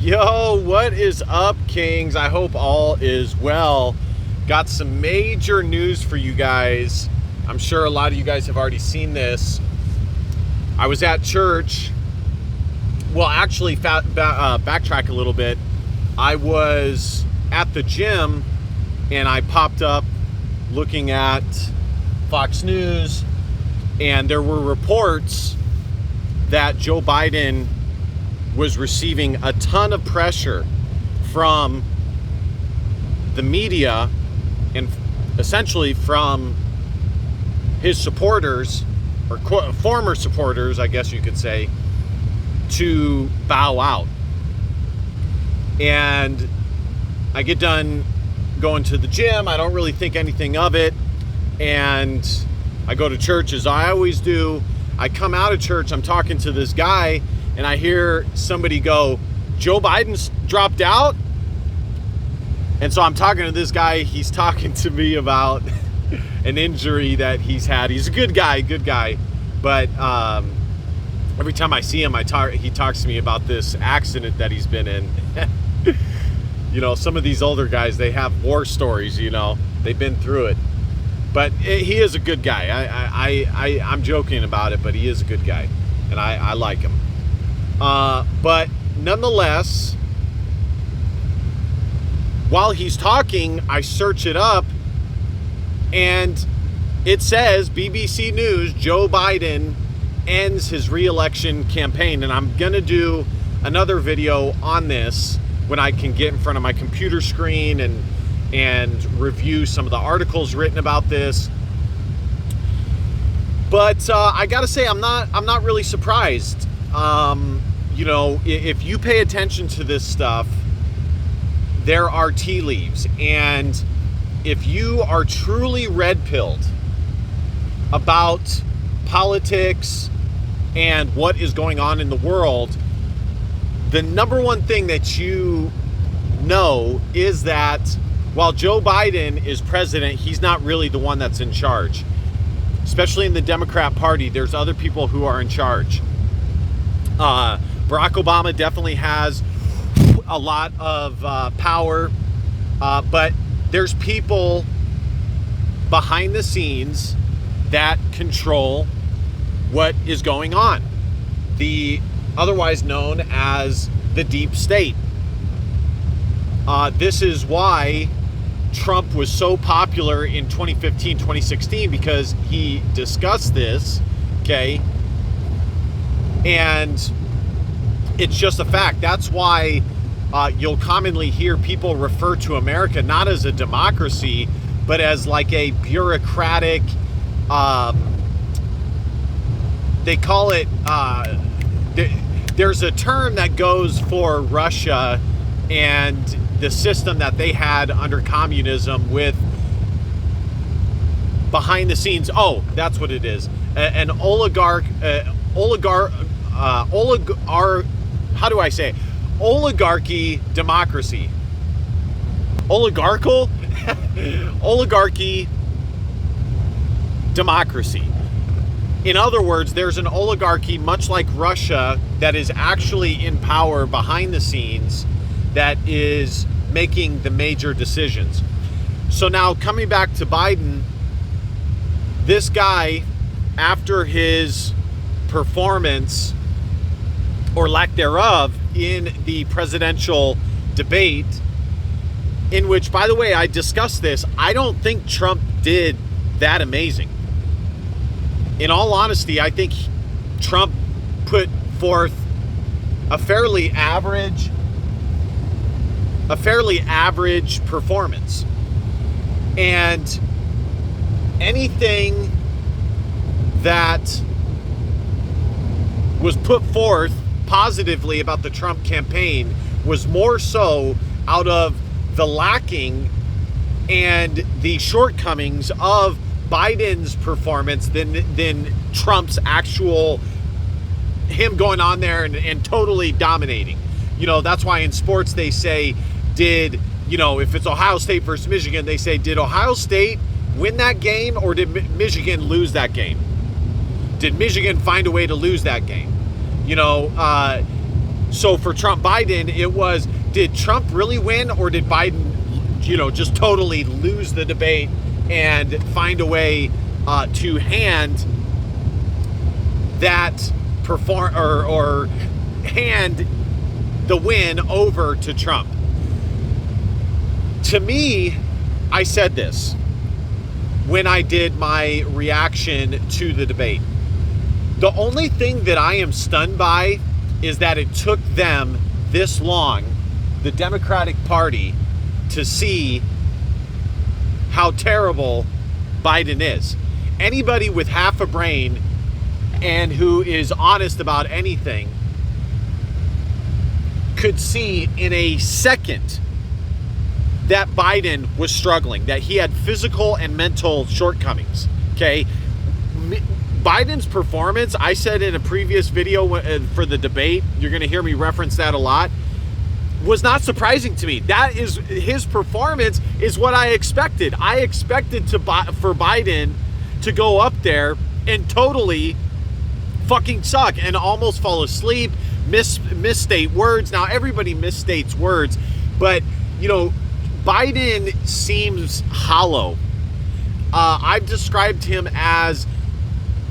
Yo, what is up, Kings? I hope all is well. Got some major news for you guys. I'm sure a lot of you guys have already seen this. I was at church. Well, actually, backtrack a little bit. I was at the gym and I popped up looking at Fox News, and there were reports that Joe Biden was receiving a ton of pressure from the media and essentially from his supporters, or former supporters, I guess you could say, to bow out. And I get done going to the gym. I don't really think anything of it. And I go to church as I always do. I come out of church, I'm talking to this guy, and I hear somebody go, "Joe Biden's dropped out?" And so I'm talking to this guy. He's talking to me about an injury that he's had. He's a good guy. But every time I see him, he talks to me about this accident that he's been in. You know, some of these older guys, they have war stories, you know. They've been through it. But he is a good guy. I'm joking about it, but he is a good guy. And I like him. But nonetheless, while he's talking, I search it up, and it says, BBC News, Joe Biden ends his re-election campaign. And I'm going to do another video on this when I can get in front of my computer screen and review some of the articles written about this. But I gotta say, I'm not really surprised. You know, if you pay attention to this stuff, there are tea leaves. And if you are truly red-pilled about politics and what is going on in the world, the number one thing that you know is that while Joe Biden is president, he's not really the one that's in charge. Especially in the Democrat Party, there's other people who are in charge. Barack Obama definitely has a lot of power, but there's people behind the scenes that control what is going on. The otherwise known as the deep state. This is why Trump was so popular in 2015, 2016, because he discussed this, okay? And it's just a fact. That's why you'll commonly hear people refer to America not as a democracy, but as like a bureaucratic, they call it, there's a term that goes for Russia and the system that they had under communism with behind the scenes. Oh, that's what it is. An oligarchy democracy. Oligarchy democracy. In other words, there's an oligarchy much like Russia that is actually in power behind the scenes that is making the major decisions. So now coming back to Biden, this guy, after his performance or lack thereof in the presidential debate, in which, by the way, I discussed this, I don't think Trump did that amazing. In all honesty, I think Trump put forth a fairly average performance. And anything that was put forth positively about the Trump campaign was more so out of the lacking and the shortcomings of Biden's performance than Trump's actual, him going on there and totally dominating. You know, that's why in sports they say, if it's Ohio State versus Michigan, they say, did Ohio State win that game or did Michigan lose that game? Did Michigan find a way to lose that game? So for Trump Biden, it was, did Trump really win, or did Biden, just totally lose the debate and find a way to hand that or hand the win over to Trump? To me, I said this when I did my reaction to the debate. The only thing that I am stunned by is that it took them this long, the Democratic Party, to see how terrible Biden is. Anybody with half a brain and who is honest about anything could see in a second that Biden was struggling, that he had physical and mental shortcomings, okay? Biden's performance, I said in a previous video for the debate, you're going to hear me reference that a lot, was not surprising to me. That is, his performance is what I expected. I expected for Biden to go up there and totally fucking suck and almost fall asleep, misstate words. Now, everybody misstates words, but, Biden seems hollow. I've described him as,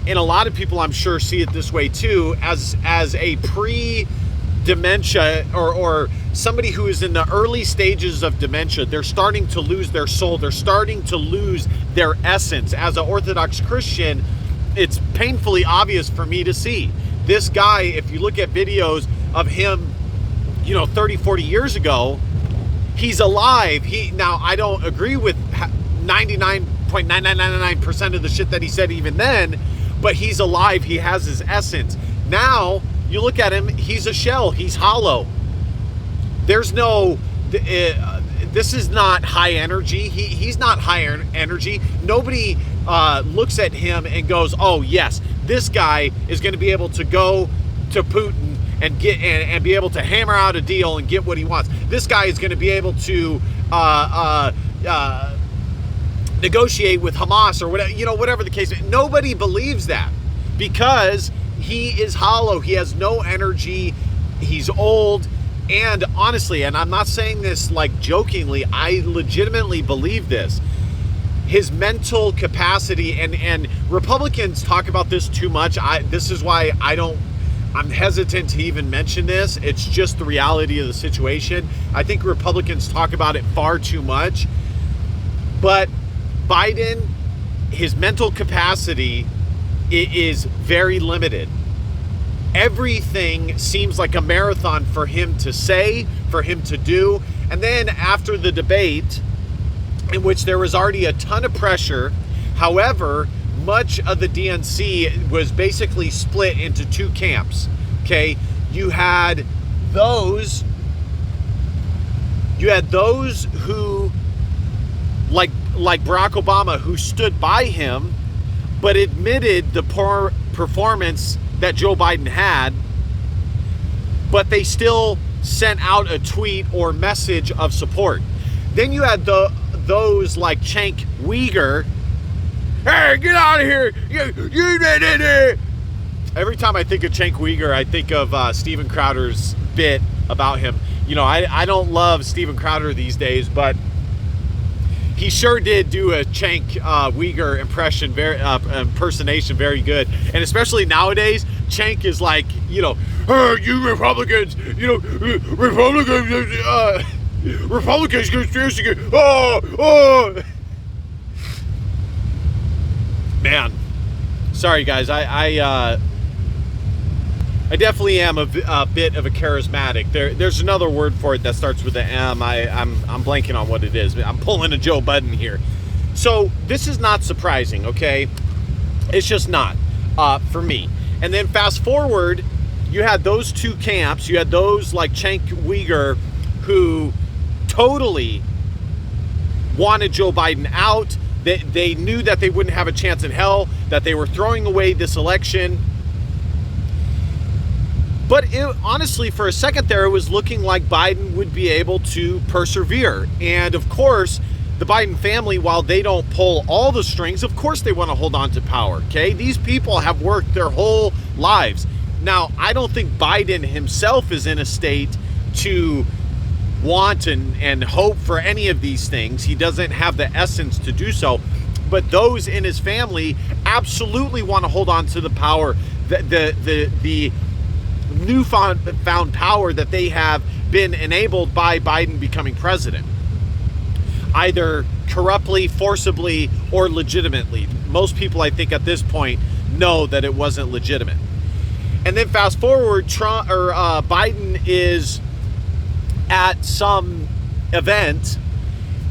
and a lot of people I'm sure see it this way too, as a pre-dementia or somebody who is in the early stages of dementia. They're starting to lose their soul. They're starting to lose their essence. As an Orthodox Christian, it's painfully obvious for me to see. This guy, if you look at videos of him, 30, 40 years ago, he's alive. Now, I don't agree with 99.9999% of the shit that he said even then, but he's alive. He has his essence. Now, you look at him, he's a shell. He's hollow. There's no... this is not high energy. He's not high energy. Nobody looks at him and goes, oh, yes, this guy is going to be able to go to Putin and get and be able to hammer out a deal and get what he wants. This guy is going to be able to negotiate with Hamas or whatever, whatever the case. Nobody believes that because he is hollow. He has no energy. He's old. And honestly, and I'm not saying this like jokingly, I legitimately believe this. His mental capacity, and Republicans talk about this too much. This is why I'm hesitant to even mention this. It's just the reality of the situation. I think Republicans talk about it far too much. But Biden, his mental capacity is very limited. Everything seems like a marathon for him to say, for him to do. And then after the debate, in which there was already a ton of pressure, however, much of the DNC was basically split into two camps. Okay, you had those who, like Barack Obama, who stood by him, but admitted the poor performance that Joe Biden had, but they still sent out a tweet or message of support. Then you had those like Cenk Uygur. Hey, get out of here! Every time I think of Cenk Uygur, I think of Steven Crowder's bit about him. I don't love Steven Crowder these days, but he sure did do a Cenk Uygur impersonation very good. And especially nowadays, Cenk is like, hey, you Republicans, Republicans conspiracy. Oh. Man, sorry guys, I definitely am a bit of a charismatic. There's another word for it that starts with an M. I'm blanking on what it is. I'm pulling a Joe Budden here. So this is not surprising, okay? It's just not for me. And then fast forward, you had those two camps. You had those like Cenk Uygur who totally wanted Joe Biden out. They knew that they wouldn't have a chance in hell, that they were throwing away this election. But honestly, for a second there, it was looking like Biden would be able to persevere. And of course, the Biden family, while they don't pull all the strings, of course they want to hold on to power, okay? These people have worked their whole lives. Now, I don't think Biden himself is in a state to want and hope for any of these things. He doesn't have the essence to do so. But those in his family absolutely want to hold on to the power, the newfound power that they have been enabled by Biden becoming president, either corruptly, forcibly, or legitimately. Most people, I think, at this point know that it wasn't legitimate. And then fast forward, Biden is at some event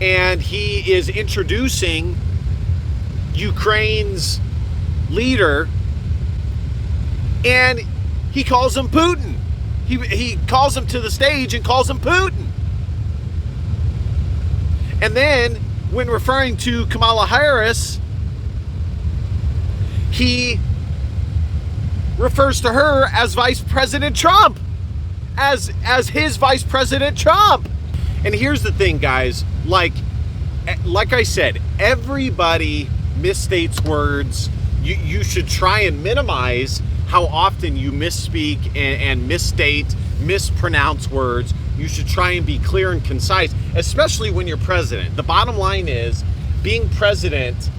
and he is introducing Ukraine's leader, and he calls him Putin. He calls him to the stage and calls him Putin. And then when referring to Kamala Harris, he refers to her as Vice President Trump, as his Vice President Trump. And here's the thing, guys, like I said, everybody misstates words. You should try and minimize how often you misspeak and misstate, mispronounce words. You should try and be clear and concise, especially when you're president. The bottom line is, being president,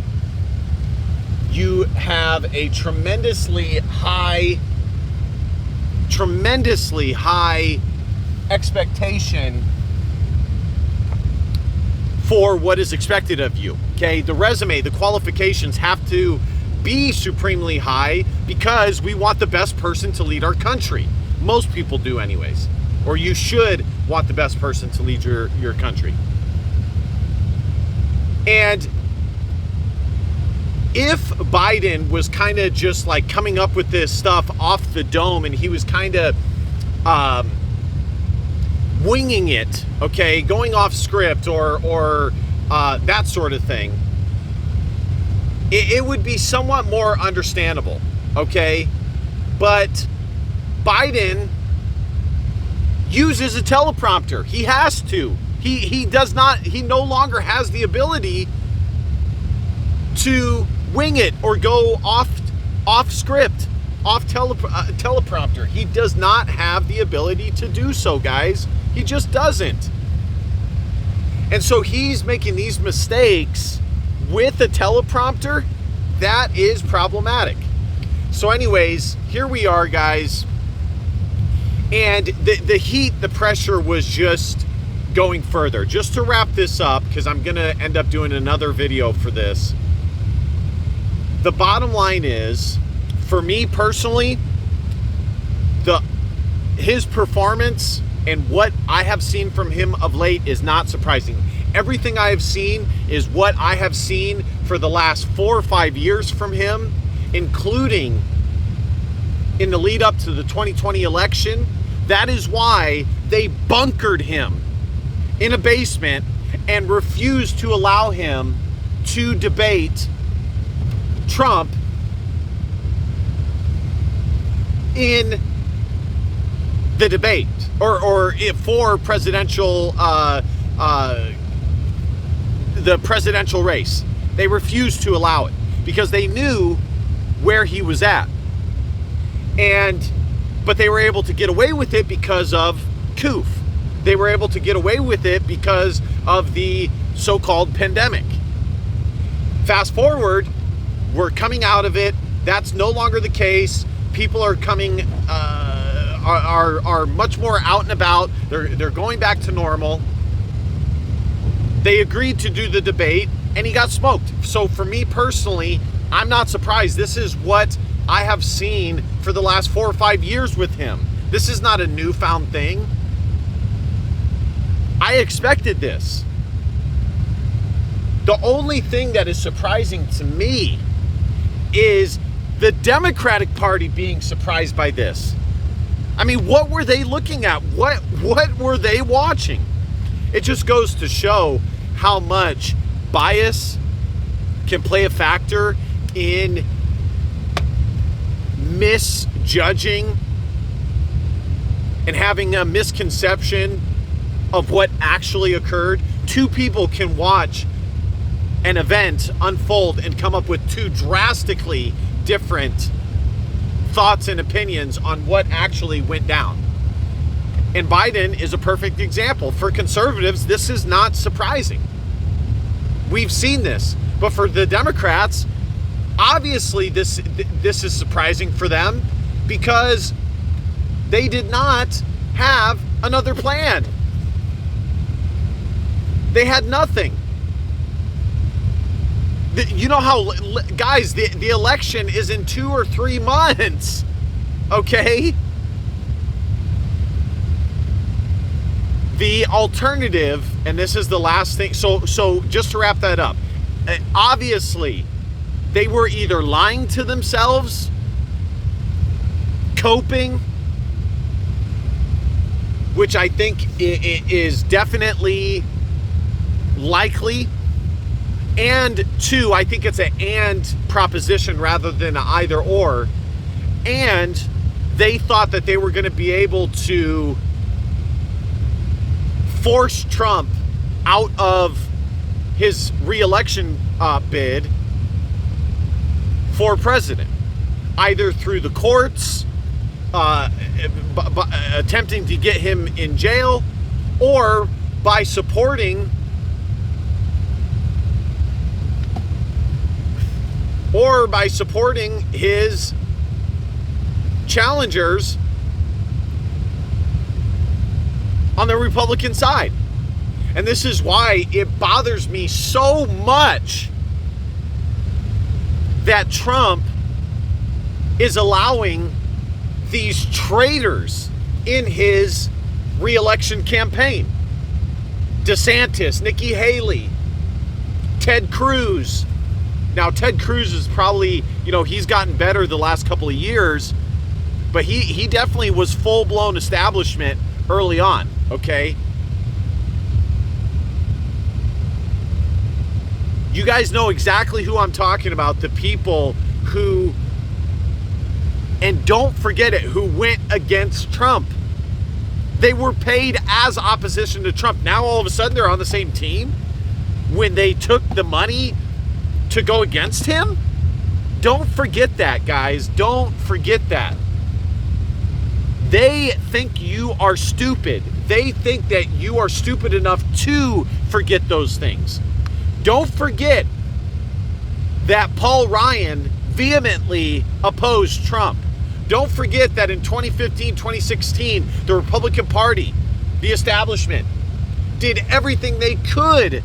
you have a tremendously high expectation for what is expected of you. Okay, the resume, the qualifications have to be supremely high because we want the best person to lead our country. Most people do anyways. Or you should want the best person to lead your country. And if Biden was kind of just like coming up with this stuff off the dome and he was kind of winging it, okay, going off script or that sort of thing, it would be somewhat more understandable, okay? But Biden uses a teleprompter. He has to. He no longer has the ability to wing it or go off script, off teleprompter. He does not have the ability to do so, guys. He just doesn't. And so he's making these mistakes with a teleprompter. That is problematic. So anyways, here we are, guys. And the heat, the pressure was just going further. Just to wrap this up, because I'm going to end up doing another video for this. The bottom line is, for me personally, his performance and what I have seen from him of late is not surprising. Everything I have seen is what I have seen for the last 4 or 5 years from him, including in the lead up to the 2020 election. That is why they bunkered him in a basement and refused to allow him to debate Trump in the debate or for presidential the presidential race. They refused to allow it because they knew where he was at. But they were able to get away with it because of COOF. They were able to get away with it because of the so-called pandemic. Fast forward, we're coming out of it. That's no longer the case. People are coming, are much more out and about. They're going back to normal. They agreed to do the debate, and he got smoked. So for me personally, I'm not surprised. This is what I have seen for the last 4 or 5 years with him. This is not a newfound thing. I expected this. The only thing that is surprising to me is the Democratic Party being surprised by this. I mean, what were they looking at? What were they watching? It just goes to show how much bias can play a factor in misjudging and having a misconception of what actually occurred. Two people can watch an event unfold and come up with two drastically different thoughts and opinions on what actually went down. And Biden is a perfect example. For conservatives, this is not surprising. We've seen this. But for the Democrats, obviously this is surprising for them because they did not have another plan. They had nothing. You know how, guys, the election is in 2 or 3 months, okay? The alternative, and this is the last thing, so just to wrap that up, obviously, they were either lying to themselves, coping, which I think is definitely likely, and 2, I think it's an and proposition rather than an either or, and they thought that they were going to be able to force Trump out of his re-election bid for president, either through the courts, attempting to get him in jail, or by supporting his challengers on the Republican side. And this is why it bothers me so much that Trump is allowing these traitors in his re-election campaign. DeSantis, Nikki Haley, Ted Cruz. Now, Ted Cruz is probably, he's gotten better the last couple of years, but he definitely was full-blown establishment early on, okay? You guys know exactly who I'm talking about, the people who, and don't forget it, who went against Trump. They were paid as opposition to Trump. Now all of a sudden they're on the same team when they took the money to go against him? Don't forget that, guys. Don't forget that. They think you are stupid. They think that you are stupid enough to forget those things. Don't forget that Paul Ryan vehemently opposed Trump. Don't forget that in 2015, 2016, the Republican Party, the establishment, did everything they could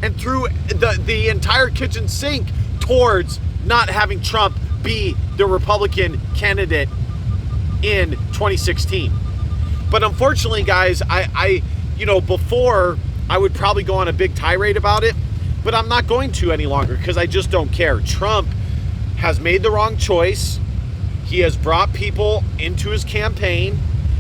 and threw the entire kitchen sink towards not having Trump be the Republican candidate in 2016. But unfortunately, guys, before I would probably go on a big tirade about it, but I'm not going to any longer because I just don't care. Trump has made the wrong choice. He has brought people into his campaign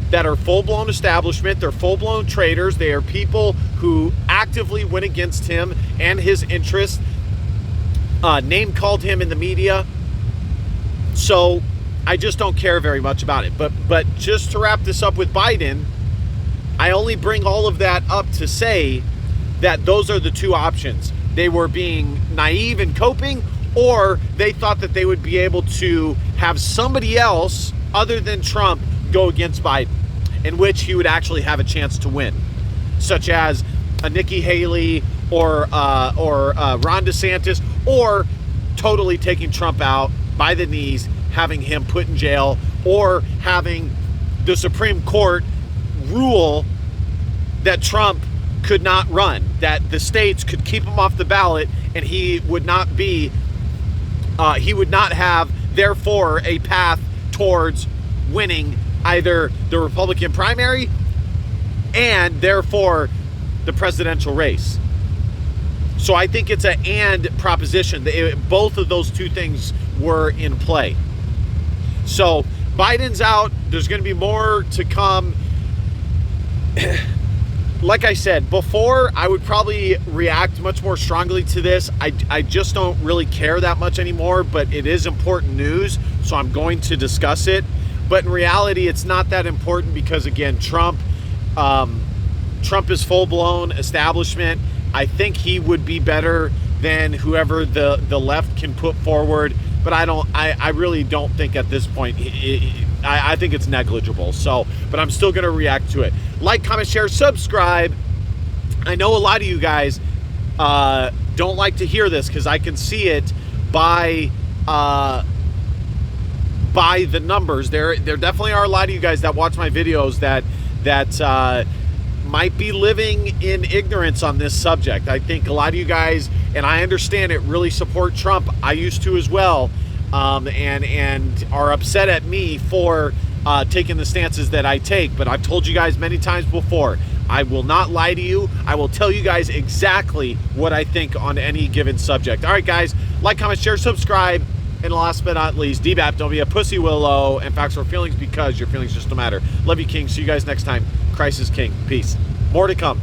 that are full-blown establishment. They're full-blown traitors. They are people who actively went against him and his interests, name-called him in the media. So I just don't care very much about it. But just to wrap this up with Biden, I only bring all of that up to say that those are the two options. They were being naive and coping, or they thought that they would be able to have somebody else other than Trump go against Biden, in which he would actually have a chance to win, such as a Nikki Haley or Ron DeSantis, or totally taking Trump out by the knees, having him put in jail, or having the Supreme Court rule that Trump could not run, that the states could keep him off the ballot, and he would not have, therefore, a path towards winning either the Republican primary and, therefore, the presidential race. So I think it's an and proposition. Both of those two things were in play. So Biden's out. There's going to be more to come. Like I said before, I would probably react much more strongly to this. I just don't really care that much anymore, but it is important news, so I'm going to discuss it. But in reality, it's not that important because, again, Trump is full-blown establishment. I think he would be better than whoever the left can put forward but I really don't think at this point, I think it's negligible. So, but I'm still going to react to it. Like, comment, share, subscribe. I know a lot of you guys don't like to hear this because I can see it by the numbers. There definitely are a lot of you guys that watch my videos that might be living in ignorance on this subject. I think a lot of you guys, and I understand it, really support Trump. I used to as well, and are upset at me for taking the stances that I take. But I've told you guys many times before, I will not lie to you. I will tell you guys exactly what I think on any given subject. All right, guys, like, comment, share, subscribe. And last but not least, DBAP, don't be a pussy willow, and facts or feelings, because your feelings just don't matter. Love you, King. See you guys next time. Christ is King. Peace. More to come.